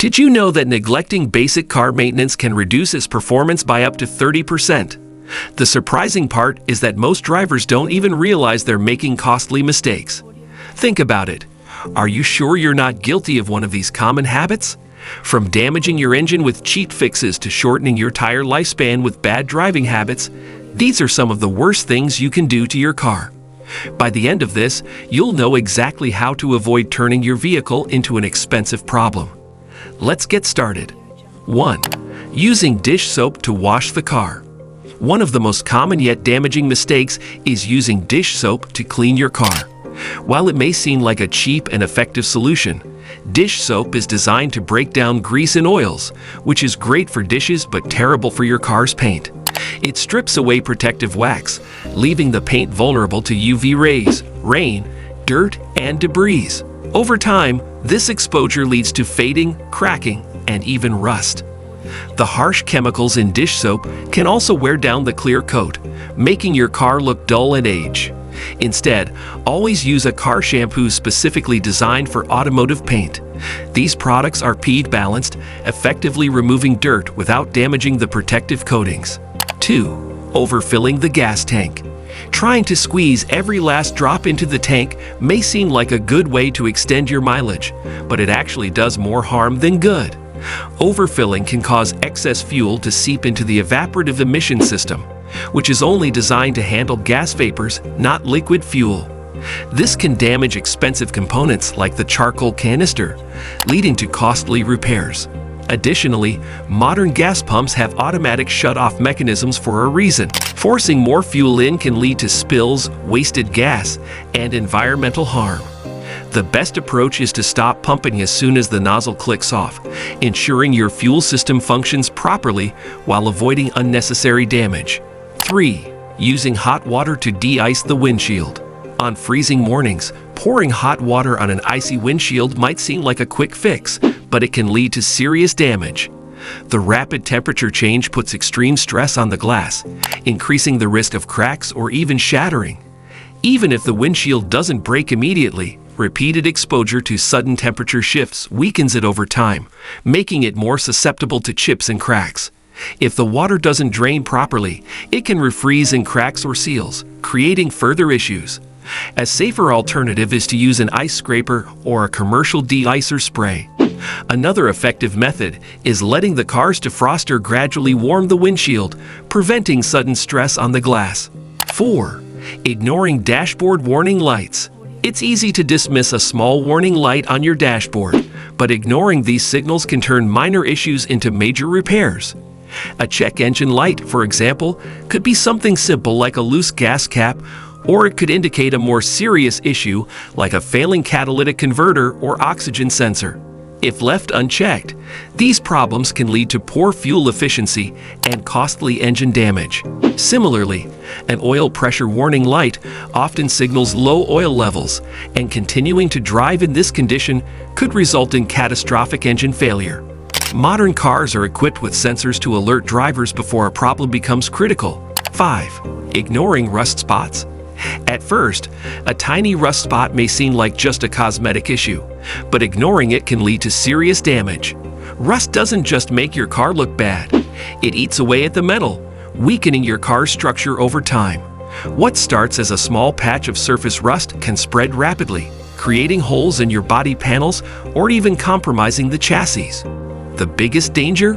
Did you know that neglecting basic car maintenance can reduce its performance by up to 30%? The surprising part is that most drivers don't even realize they're making costly mistakes. Think about it. Are you sure you're not guilty of one of these common habits? From damaging your engine with cheap fixes to shortening your tire lifespan with bad driving habits, these are some of the worst things you can do to your car. By the end of this, you'll know exactly how to avoid turning your vehicle into an expensive problem. Let's get started. 1. Using dish soap to wash the car. One of the most common yet damaging mistakes is using dish soap to clean your car. While it may seem like a cheap and effective solution, dish soap is designed to break down grease and oils, which is great for dishes but terrible for your car's paint. It strips away protective wax, leaving the paint vulnerable to UV rays, rain, dirt, and debris. Over time, this exposure leads to fading, cracking, and even rust. The harsh chemicals in dish soap can also wear down the clear coat, making your car look dull and age. Instead, always use a car shampoo specifically designed for automotive paint. These products are pH balanced, effectively removing dirt without damaging the protective coatings. 2. Overfilling the gas tank. Trying to squeeze every last drop into the tank may seem like a good way to extend your mileage, but it actually does more harm than good. Overfilling can cause excess fuel to seep into the evaporative emission system, which is only designed to handle gas vapors, not liquid fuel. This can damage expensive components like the charcoal canister, leading to costly repairs. Additionally, modern gas pumps have automatic shut-off mechanisms for a reason. Forcing more fuel in can lead to spills, wasted gas, and environmental harm. The best approach is to stop pumping as soon as the nozzle clicks off, ensuring your fuel system functions properly while avoiding unnecessary damage. 3. Using hot water to de-ice the windshield. On freezing mornings, pouring hot water on an icy windshield might seem like a quick fix, but it can lead to serious damage. The rapid temperature change puts extreme stress on the glass, increasing the risk of cracks or even shattering. Even if the windshield doesn't break immediately, repeated exposure to sudden temperature shifts weakens it over time, making it more susceptible to chips and cracks. If the water doesn't drain properly, it can refreeze in cracks or seals, creating further issues. A safer alternative is to use an ice scraper or a commercial de-icer spray. Another effective method is letting the car's defroster gradually warm the windshield, preventing sudden stress on the glass. 4. Ignoring dashboard warning lights. It's easy to dismiss a small warning light on your dashboard, but ignoring these signals can turn minor issues into major repairs. A check engine light, for example, could be something simple like a loose gas cap, or it could indicate a more serious issue like a failing catalytic converter or oxygen sensor. If left unchecked, these problems can lead to poor fuel efficiency and costly engine damage. Similarly, an oil pressure warning light often signals low oil levels, and continuing to drive in this condition could result in catastrophic engine failure. Modern cars are equipped with sensors to alert drivers before a problem becomes critical. 5. Ignoring rust spots. At first, a tiny rust spot may seem like just a cosmetic issue, but ignoring it can lead to serious damage. Rust doesn't just make your car look bad, it eats away at the metal, weakening your car's structure over time. What starts as a small patch of surface rust can spread rapidly, creating holes in your body panels or even compromising the chassis. The biggest danger?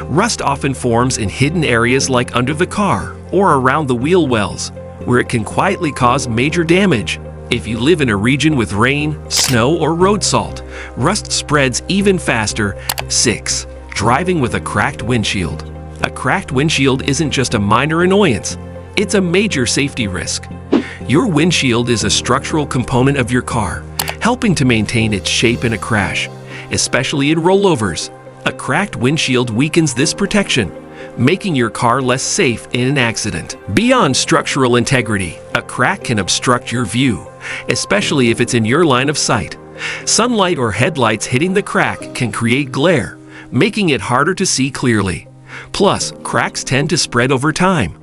Rust often forms in hidden areas like under the car or around the wheel wells, where it can quietly cause major damage. If you live in a region with rain, snow, or road salt, rust spreads even faster. 6. Driving with a cracked windshield. A cracked windshield isn't just a minor annoyance, it's a major safety risk. Your windshield is a structural component of your car, helping to maintain its shape in a crash, especially in rollovers. A cracked windshield weakens this protection, making your car less safe in an accident. Beyond structural integrity, a crack can obstruct your view, especially if it's in your line of sight. Sunlight or headlights hitting the crack can create glare, making it harder to see clearly. Plus, cracks tend to spread over time.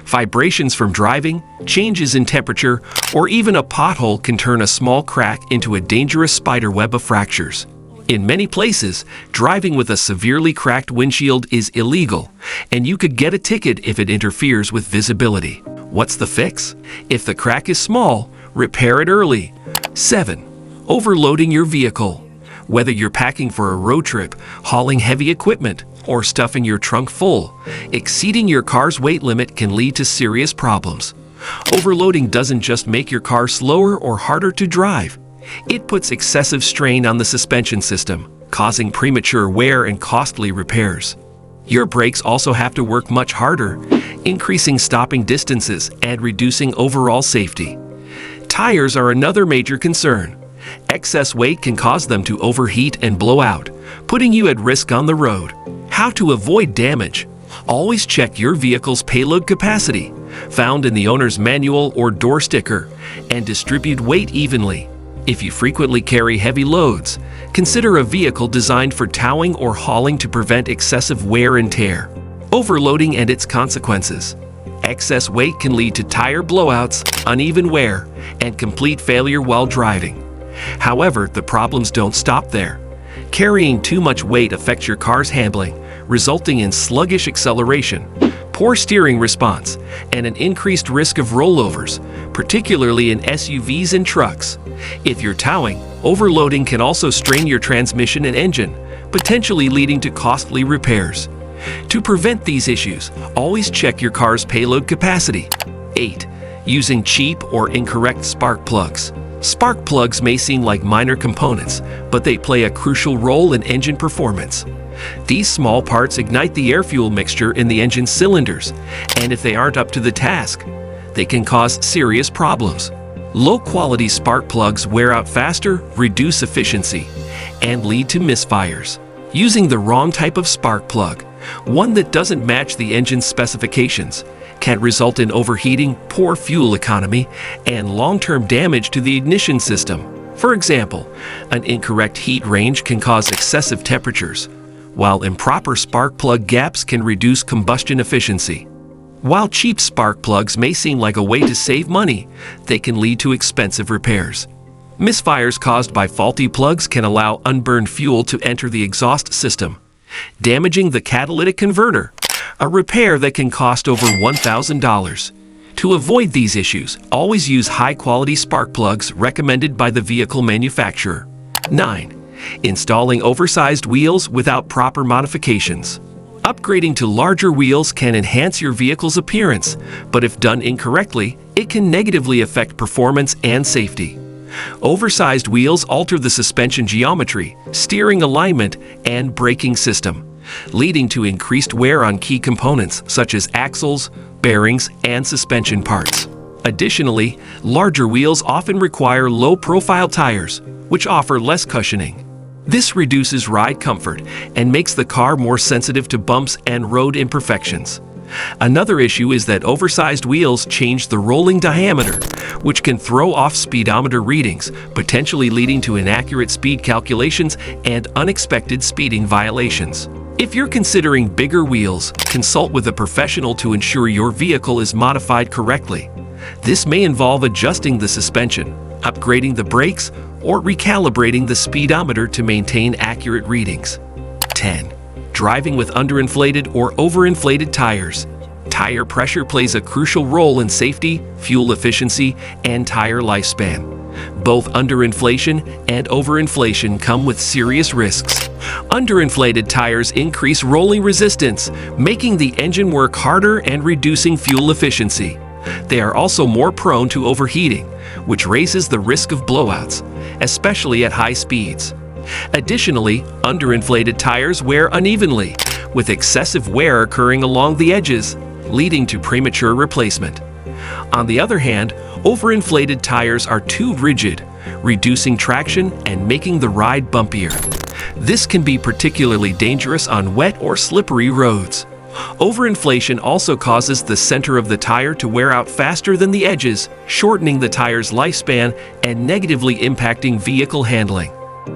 Vibrations from driving, changes in temperature, or even a pothole can turn a small crack into a dangerous spiderweb of fractures. In many places, driving with a severely cracked windshield is illegal, and you could get a ticket if it interferes with visibility. What's the fix? If the crack is small, repair it early. 7. Overloading your vehicle. Whether you're packing for a road trip, hauling heavy equipment, or stuffing your trunk full, exceeding your car's weight limit can lead to serious problems. Overloading doesn't just make your car slower or harder to drive. It puts excessive strain on the suspension system, causing premature wear and costly repairs. Your brakes also have to work much harder, increasing stopping distances and reducing overall safety. Tires are another major concern. Excess weight can cause them to overheat and blow out, putting you at risk on the road. How to avoid damage? Always check your vehicle's payload capacity, found in the owner's manual or door sticker, and distribute weight evenly. If you frequently carry heavy loads, consider a vehicle designed for towing or hauling to prevent excessive wear and tear. Overloading and its consequences. Excess weight can lead to tire blowouts, uneven wear, and complete failure while driving. However, the problems don't stop there. Carrying too much weight affects your car's handling, resulting in sluggish acceleration, poor steering response, and an increased risk of rollovers, particularly in SUVs and trucks. If you're towing, overloading can also strain your transmission and engine, potentially leading to costly repairs. To prevent these issues, always check your car's payload capacity. 8. Using cheap or incorrect spark plugs. Spark plugs may seem like minor components, but they play a crucial role in engine performance. These small parts ignite the air-fuel mixture in the engine cylinders, and if they aren't up to the task, they can cause serious problems. Low-quality spark plugs wear out faster, reduce efficiency, and lead to misfires. Using the wrong type of spark plug, one that doesn't match the engine's specifications, can result in overheating, poor fuel economy, and long-term damage to the ignition system. For example, an incorrect heat range can cause excessive temperatures, while improper spark plug gaps can reduce combustion efficiency. While cheap spark plugs may seem like a way to save money, they can lead to expensive repairs. Misfires caused by faulty plugs can allow unburned fuel to enter the exhaust system, damaging the catalytic converter, a repair that can cost over $1,000. To avoid these issues, always use high-quality spark plugs recommended by the vehicle manufacturer. 9. Installing oversized wheels without proper modifications. Upgrading to larger wheels can enhance your vehicle's appearance, but if done incorrectly, it can negatively affect performance and safety. Oversized wheels alter the suspension geometry, steering alignment, and braking system, leading to increased wear on key components such as axles, bearings, and suspension parts. Additionally, larger wheels often require low-profile tires, which offer less cushioning. This reduces ride comfort and makes the car more sensitive to bumps and road imperfections. Another issue is that oversized wheels change the rolling diameter, which can throw off speedometer readings, potentially leading to inaccurate speed calculations and unexpected speeding violations. If you're considering bigger wheels, consult with a professional to ensure your vehicle is modified correctly. This may involve adjusting the suspension, upgrading the brakes, or recalibrating the speedometer to maintain accurate readings. 10. Driving with underinflated or overinflated tires. Tire pressure plays a crucial role in safety, fuel efficiency, and tire lifespan. Both underinflation and overinflation come with serious risks. Underinflated tires increase rolling resistance, making the engine work harder and reducing fuel efficiency. They are also more prone to overheating, which raises the risk of blowouts, especially at high speeds. Additionally, underinflated tires wear unevenly, with excessive wear occurring along the edges, leading to premature replacement. On the other hand, overinflated tires are too rigid, reducing traction and making the ride bumpier. This can be particularly dangerous on wet or slippery roads. Overinflation also causes the center of the tire to wear out faster than the edges, shortening the tire's lifespan and negatively impacting vehicle handling.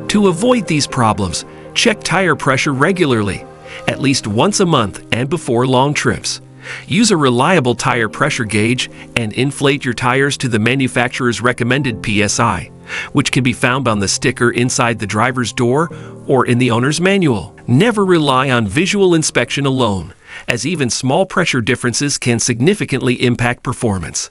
To avoid these problems, check tire pressure regularly, at least once a month and before long trips. Use a reliable tire pressure gauge and inflate your tires to the manufacturer's recommended PSI, which can be found on the sticker inside the driver's door or in the owner's manual. Never rely on visual inspection alone, as even small pressure differences can significantly impact performance.